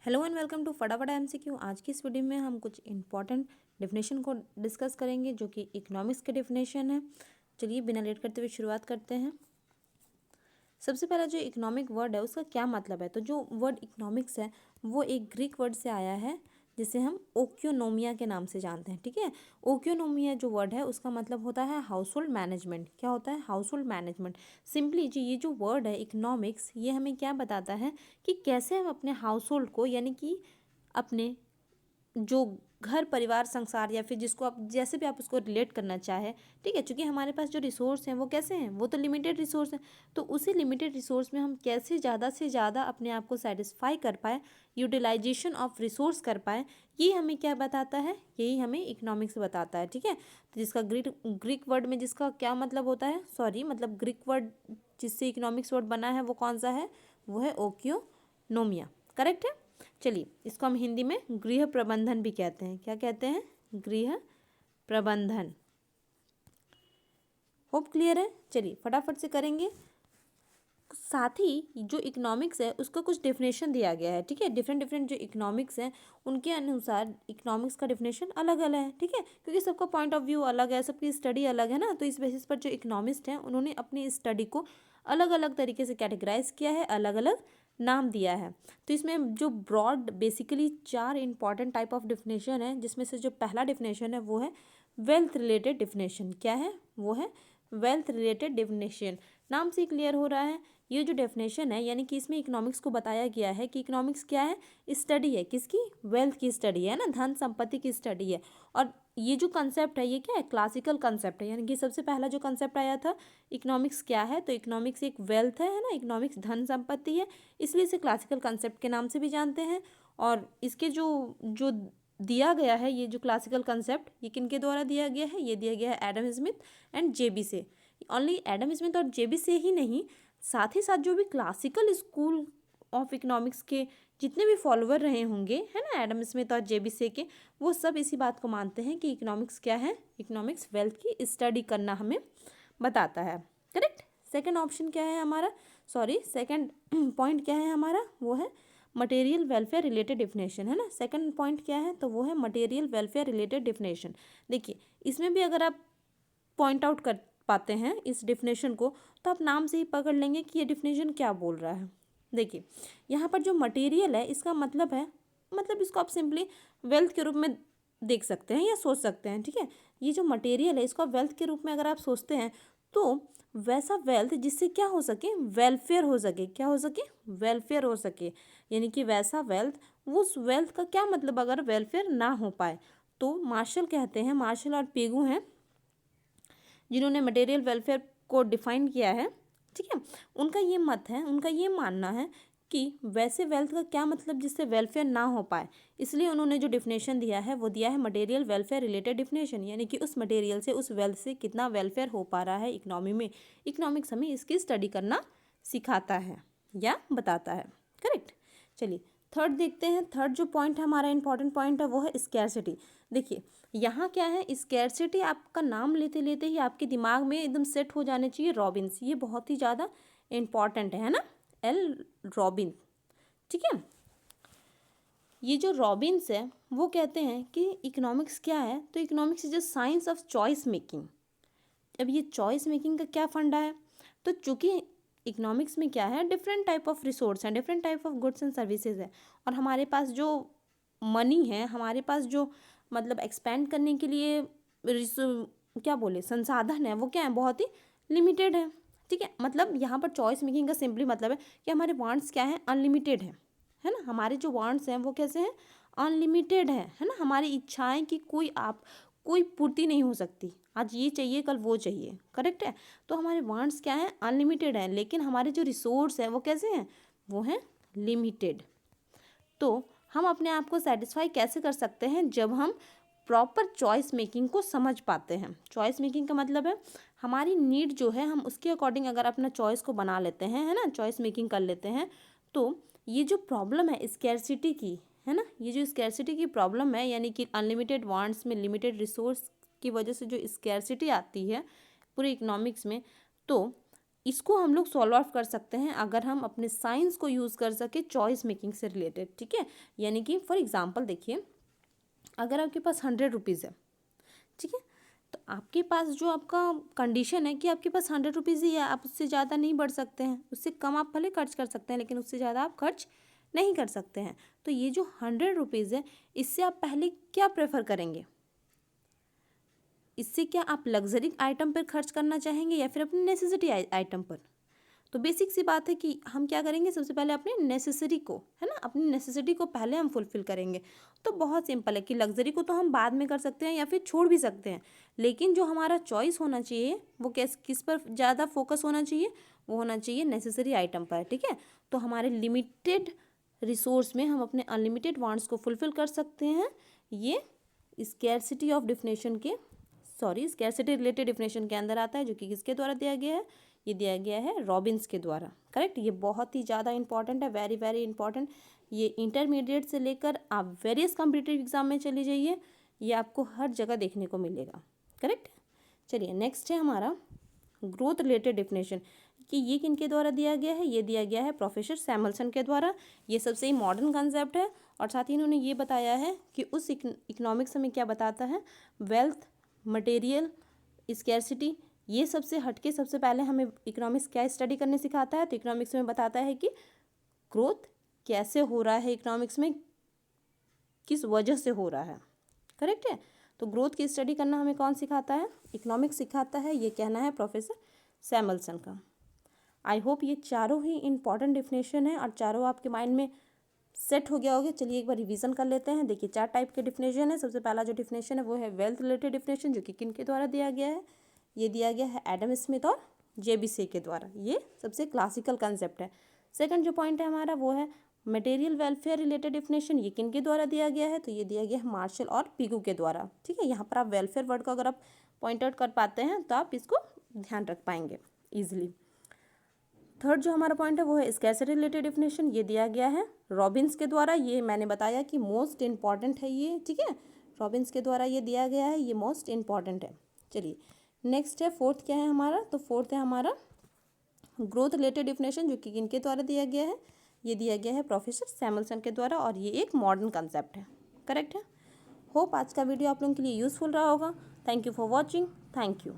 Hello and welcome to फटाफट MCQ. आज की इस वीडियो में हम कुछ इंपॉर्टेंट डेफिनेशन को डिस्कस करेंगे जो कि इकोनॉमिक्स के डेफिनेशन है। चलिए बिना लेट करते हुए शुरुआत करते हैं। सबसे पहला जो इकोनॉमिक वर्ड है उसका क्या मतलब है, तो जो वर्ड इकोनॉमिक्स है वो एक ग्रीक वर्ड से आया है जिसे हम ओक्योनोमिया के नाम से जानते हैं। ठीक है, ओक्योनोमिया जो वर्ड है उसका मतलब होता है हाउस होल्ड मैनेजमेंट। क्या होता है? House hold management. सिंपली जी ये जो वर्ड है इकोनॉमिक्स, ये हमें क्या बताता है कि कैसे हम अपने हाउस होल्ड को, यानी कि अपने जो घर परिवार संसार या फिर जिसको आप जैसे भी आप उसको रिलेट करना चाहे, ठीक है, क्योंकि हमारे पास जो रिसोर्स हैं वो कैसे हैं, वो तो लिमिटेड रिसोर्स हैं। तो उसी लिमिटेड रिसोर्स में हम कैसे ज़्यादा से ज़्यादा अपने आप को सेटिस्फाई कर पाए, यूटिलाइजेशन ऑफ रिसोर्स कर पाए, ये हमें क्या बताता है, यही हमें इकोनॉमिक्स बताता है। ठीक है, तो जिसका ग्रीक वर्ड में जिसका क्या मतलब होता है, सॉरी मतलब ग्रीक वर्ड जिससे इकोनॉमिक्स वर्ड बना है वो कौन सा है, वो है ओक्योनोमिया। करेक्ट है। चलिए इसको हम हिंदी में गृह प्रबंधन भी कहते हैं। क्या कहते हैं? गृह प्रबंधन। होप क्लियर है। चलिए फटाफट से करेंगे। साथ ही जो इकोनॉमिक्स है उसका कुछ डेफिनेशन दिया गया है। ठीक है, डिफरेंट डिफरेंट जो इकोनॉमिक्स हैं उनके अनुसार इकोनॉमिक्स का डेफिनेशन अलग अलग है। ठीक है, क्योंकि सबका पॉइंट ऑफ व्यू अलग है, सबकी स्टडी अलग है ना, तो इस बेसिस पर जो इकोनॉमिस्ट हैं उन्होंने अपनी स्टडी को अलग अलग तरीके से कैटेगराइज किया है, अलग अलग नाम दिया है। तो इसमें जो broad basically 4 important type of definition है, जिसमें से जो पहला डेफिनेशन है वो है वेल्थ रिलेटेड डेफिनेशन। क्या है? वो है वेल्थ रिलेटेड डेफिनेशन। नाम से क्लियर हो रहा है, ये जो डेफिनेशन है यानी कि इसमें इकोनॉमिक्स को बताया गया है कि इकोनॉमिक्स क्या है, स्टडी है किसकी, वेल्थ की स्टडी है ना, धन संपत्ति की स्टडी है। और ये जो कंसेप्ट है ये क्या है, क्लासिकल कंसेप्ट है। यानी कि सबसे पहला जो कंसेप्ट आया था इकोनॉमिक्स क्या है, तो इकोनॉमिक्स एक वेल्थ है ना, इकोनॉमिक्स धन संपत्ति है, इसलिए इसे क्लासिकल कंसेप्ट के नाम से भी जानते हैं। और इसके जो जो दिया गया है, ये जो क्लासिकल कंसेप्ट ये किनके द्वारा दिया गया है, ये दिया गया है एडम स्मिथ एंड जेबी से। ओनली एडम स्मिथ और जेबी से ही नहीं, साथ ही साथ जो भी क्लासिकल स्कूल ऑफ इकोनॉमिक्स के जितने भी फॉलोअर रहे होंगे है ना, एडम स्मिथ और जेबीसे के, वो सब इसी बात को मानते हैं कि इकोनॉमिक्स क्या है, इकोनॉमिक्स वेल्थ की स्टडी करना हमें बताता है। करेक्ट। सेकंड ऑप्शन क्या है हमारा, सॉरी सेकंड पॉइंट क्या है हमारा, वो है मटेरियल वेलफेयर रिलेटेड डेफिनेशन, है ना। सेकंड पॉइंट क्या है, तो वो है मटेरियल वेलफेयर रिलेटेड डेफिनेशन। देखिए इसमें भी अगर आप पॉइंट आउट कर पाते हैं इस डेफिनेशन को, तो आप नाम से ही पकड़ लेंगे कि ये डेफिनेशन क्या बोल रहा है। देखिए यहाँ पर जो मटेरियल है इसका मतलब है, मतलब इसको आप सिंपली वेल्थ के रूप में देख सकते हैं या सोच सकते हैं। ठीक है, ये जो मटेरियल है इसको आप वेल्थ के रूप में अगर आप सोचते हैं तो वैसा वेल्थ जिससे क्या हो सके, वेलफेयर हो सके। क्या हो सके? वेलफेयर हो सके। यानी कि वैसा वेल्थ, उस वेल्थ का क्या मतलब अगर वेलफेयर ना हो पाए, तो मार्शल कहते हैं, मार्शल और पेगू हैं जिन्होंने मटेरियल वेलफेयर को डिफाइन किया है। ठीक है, उनका ये मत है, उनका ये मानना है कि वैसे वेल्थ का क्या मतलब जिससे वेलफेयर ना हो पाए, इसलिए उन्होंने जो डिफिनेशन दिया है वो दिया है मटेरियल वेलफेयर रिलेटेड डिफिनेशन। यानी कि उस मटेरियल से, उस वेल्थ से कितना वेलफेयर हो पा रहा है इकोनॉमी में। इकोनॉमिक्स हमें इसकी स्टडी करना सिखाता है या बताता है। करेक्ट। चलिए थर्ड देखते हैं। थर्ड जो पॉइंट हमारा इंपॉर्टेंट पॉइंट है वो है स्कैरसिटी। देखिए यहाँ क्या है, स्कैरसिटी आपका नाम लेते लेते ही आपके दिमाग में एकदम सेट हो जाने चाहिए रॉबिन्स। ये बहुत ही ज़्यादा इम्पॉर्टेंट है ना, एल रॉबिन। ठीक है, ये जो रॉबिन्स है वो कहते हैं कि इकोनॉमिक्स क्या है, तो economics is a science of choice making. अब ये चॉइस मेकिंग का क्या फंडा है, तो चूंकि इकोनॉमिक्स में क्या है, डिफरेंट टाइप ऑफ रिसोर्स हैं, different type of goods and services है, और हमारे पास जो मनी है, हमारे पास जो मतलब एक्सपेंड करने के लिए क्या बोले संसाधन है, वो क्या है, बहुत ही लिमिटेड है। ठीक है, मतलब यहाँ पर चॉइस मेकिंग का सिंपली मतलब है कि हमारे वांट्स क्या है, अनलिमिटेड है ना। हमारे जो वांट्स हैं वो कैसे हैं, अनलिमिटेड है ना। हमारी इच्छाएं की कोई पूर्ति नहीं हो सकती, आज ये चाहिए कल वो चाहिए। करेक्ट है, तो हमारे वांट्स क्या हैं, अनलिमिटेड हैं, लेकिन हमारे जो रिसोर्स है वो कैसे हैं, वो हैं लिमिटेड। तो हम अपने आप को सेटिस्फाई कैसे कर सकते हैं, जब हम प्रॉपर चॉइस मेकिंग को समझ पाते हैं। चॉइस मेकिंग का मतलब है हमारी नीड जो है हम उसके अकॉर्डिंग अगर अपना चॉइस को बना लेते हैं, है ना, चॉइस मेकिंग कर लेते हैं, तो ये जो प्रॉब्लम है स्कैरसिटी की, है ना, ये जो स्कैरसिटी की प्रॉब्लम है, यानी कि अनलिमिटेड वांट्स में लिमिटेड रिसोर्स की वजह से जो स्कैरसिटी आती है पूरे इकोनॉमिक्स में, तो इसको हम लोग सॉल्व ऑफ कर सकते हैं अगर हम अपने साइंस को यूज़ कर सके चॉइस मेकिंग से रिलेटेड, ठीक है। यानी कि फॉर एग्जांपल देखिए, अगर आपके पास 100 रुपीज़ है, ठीक है, तो आपके पास जो आपका कंडीशन है कि आपके पास 100 रुपीज़ ही है, आप उससे ज़्यादा नहीं बढ़ सकते हैं, उससे कम आप भले खर्च कर सकते हैं लेकिन उससे ज़्यादा आप खर्च नहीं कर सकते हैं। तो ये जो 100 रुपीज़ है, इससे आप पहले क्या प्रेफर करेंगे? इससे क्या आप लग्जरी आइटम पर खर्च करना चाहेंगे या फिर अपनी नेसेसिटी आइटम पर? तो बेसिक सी बात है कि हम क्या करेंगे, सबसे पहले अपने नेसेसरी को, है ना, अपनी नेसेसिटी को पहले हम फुलफिल करेंगे। तो बहुत सिंपल है कि लग्जरी को तो हम बाद में कर सकते हैं या फिर छोड़ भी सकते हैं, लेकिन जो हमारा चॉइस होना चाहिए वो किस पर ज़्यादा फोकस होना चाहिए, वो होना चाहिए नेसेसरी आइटम पर, ठीक है। तो हमारे लिमिटेड रिसोर्स में हम अपने अनलिमिटेड वांट्स को फुलफिल कर सकते हैं। ये स्कैरसिटी ऑफ डेफिनेशन के स्कैरसिटी रिलेटेड डेफिनेशन के अंदर आता है, जो कि किसके द्वारा दिया गया है? ये दिया गया है रॉबिन्स के द्वारा, करेक्ट। ये बहुत ही ज़्यादा इंपॉर्टेंट है, वेरी वेरी इंपॉर्टेंट। ये इंटरमीडिएट से लेकर आप वेरियस कॉम्पिटिटिव एग्जाम में चली जाइए, ये आपको हर जगह देखने को मिलेगा, करेक्ट। चलिए नेक्स्ट है हमारा ग्रोथ रिलेटेड डेफिनेशन, कि ये किनके द्वारा दिया गया है? ये दिया गया है प्रोफेसर सैमुअल्सन के द्वारा। ये सबसे ही मॉडर्न कंसेप्ट है, और साथ ही इन्होंने ये बताया है कि उस इकोनॉमिक्स में क्या बताता है, वेल्थ, मटेरियल, स्कैरसिटी, ये सबसे हटके सबसे पहले हमें इकोनॉमिक्स क्या स्टडी करने सिखाता है? तो इकोनॉमिक्स में बताता है कि ग्रोथ कैसे हो रहा है इकोनॉमिक्स में, किस वजह से हो रहा है, करेक्ट है। तो ग्रोथ की स्टडी करना हमें कौन सिखाता है? इकोनॉमिक्स सिखाता है, ये कहना है प्रोफेसर सैमुअल्सन का। आई होप ये चारों ही इंपॉर्टेंट डेफिनेशन है और चारों आपके माइंड में सेट हो गया होगा। चलिए एक बार रिवीजन कर लेते हैं। देखिए 4 टाइप के डेफिनेशन है। सबसे पहला जो डेफिनेशन है वो है वेल्थ रिलेटेड डेफिनेशन, जो कि किन के द्वारा दिया गया है? ये दिया गया है एडम स्मिथ और जेबीसे के द्वारा। ये सबसे क्लासिकल कंसेप्ट है। सेकंड जो पॉइंट है हमारा वो है मटेरियल वेलफेयर रिलेटेड डेफिनेशन, ये किन के द्वारा दिया गया है? तो ये दिया गया है मार्शल और पिगू के द्वारा, ठीक है। यहाँ पर आप वेलफेयर वर्ड को अगर आप पॉइंट आउट कर पाते हैं तो आप इसको ध्यान रख पाएंगे ईजिली। थर्ड जो हमारा पॉइंट है वो है स्कैरसिटी रिलेटेड डेफिनेशन, ये दिया गया है रॉबिन्स के द्वारा। ये मैंने बताया कि मोस्ट इंपॉर्टेंट है ये, ठीक है, रॉबिन्स के द्वारा ये दिया गया है, ये मोस्ट इंपॉर्टेंट है। चलिए नेक्स्ट है फोर्थ, क्या है हमारा? तो फोर्थ है हमारा ग्रोथ रिलेटेड डेफिनेशन, जो कि किनके द्वारा दिया गया है? ये दिया गया है प्रोफेसर सैमुअल्सन के द्वारा, और ये एक मॉडर्न कंसेप्ट है, करेक्ट है। होप आज का वीडियो आप लोगों के लिए यूज़फुल रहा होगा। Thank you for watching, thank you.